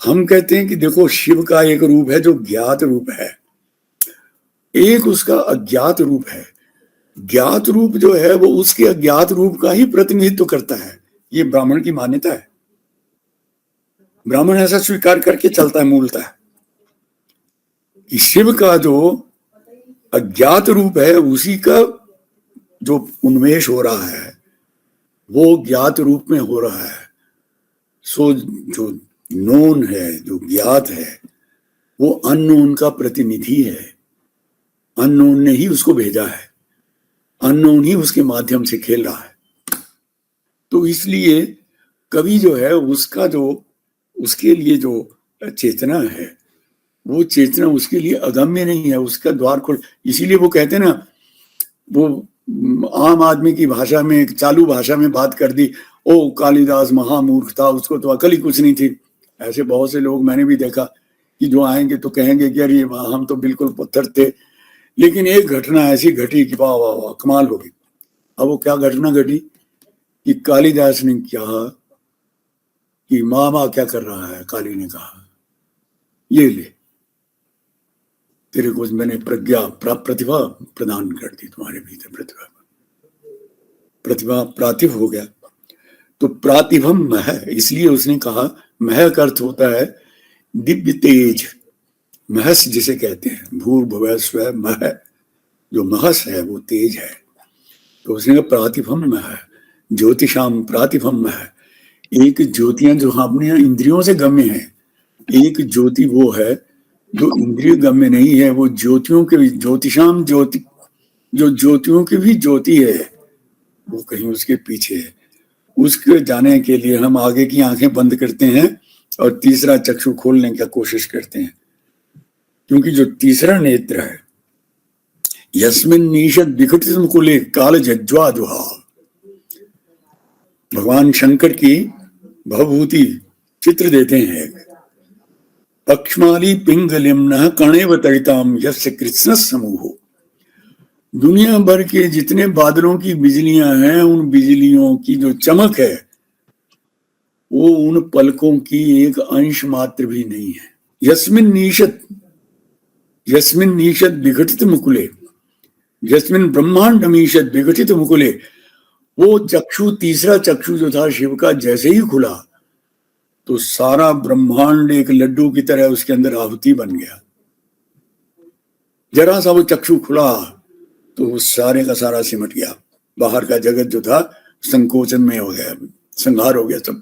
हम कहते हैं कि देखो शिव का एक रूप है जो ज्ञात रूप है, एक उसका अज्ञात रूप है। ज्ञात रूप जो है वो उसके अज्ञात रूप का ही प्रतिनिधित्व करता है। ये ब्राह्मण की मान्यता है, ब्राह्मण ऐसा स्वीकार करके चलता है मूलतः कि शिव का जो अज्ञात रूप है उसी का जो उन्मेष हो रहा है वो ज्ञात रूप में हो रहा है। सो जो नोन है, जो ज्ञात है, वो अननोन का प्रतिनिधि है। अननोन ने ही उसको भेजा है, अननोन ही उसके माध्यम से खेल रहा है। तो इसलिए कवि जो है उसका जो उसके लिए जो चेतना है वो चेतना उसके लिए अगम्य नहीं है, उसका द्वार खोल। इसीलिए वो कहते हैं ना, वो आम आदमी की भाषा में, एक चालू भाषा में बात कर दी, ओ कालिदास महामूर्ख था, उसको तो अकल ही कुछ नहीं थी। ऐसे बहुत से लोग मैंने भी देखा कि जो आएंगे तो कहेंगे कि अरे हम तो बिल्कुल पत्थर थे। लेकिन एक घटना ऐसी घटी कि वाह वाह वाह कमाल हो गई। अब वो क्या घटना घटी कि कालिदास ने कहा कि मामा क्या कर रहा है। काली ने कहा ये ले, तेरे को मैंने प्रतिभा प्रदान कर दी, तुम्हारे भीतर प्रतिभा प्रातिभ हो गया। तो प्रातिभम मह, इसलिए उसने कहा, मह का अर्थ होता है दिव्य तेज। महस जिसे कहते हैं, भूर्भुवः स्वः मह, जो महस है वो तेज है। तो उसने कहा प्रातिभम मह, ज्योतिषाम प्रातिभम मह। एक ज्योतियां जो अपने इंद्रियों से गम्य है, एक ज्योति वो है जो इंद्रिय गम्य नहीं है, वो ज्योतियों के भी, ज्योतिषाम ज्योति, जो ज्योतियों की भी ज्योति है वो कहीं उसके पीछे है। उसके जाने के लिए हम आगे की आंखें बंद करते हैं और तीसरा चक्षु खोलने की कोशिश करते हैं, क्योंकि जो तीसरा नेत्र है, यस्मिन् नीशद विघटित मुकुले काल जज्वा दुहा, भगवान शंकर की भवभूति चित्र देते हैं। पक्षमाली पिंगलिम्न कणेव तरिताम यस्य कृष्ण समूह। दुनिया भर के जितने बादलों की बिजलियां हैं, उन बिजलियों की जो चमक है वो उन पलकों की एक अंश मात्र भी नहीं है। यस्मिन् नीशद विघटित मुकुले, यस्मिन् ब्रह्मांड मीशद विघटित मुकुले। वो चक्षु, तीसरा चक्षु जो था शिव का, जैसे ही खुला तो सारा ब्रह्मांड एक लड्डू की तरह उसके अंदर आहुति बन गया। जरा सा वो चक्षु खुला तो वो सारे का सारा सिमट गया। बाहर का जगत जो था संकोचन में हो गया, संहार हो गया सब।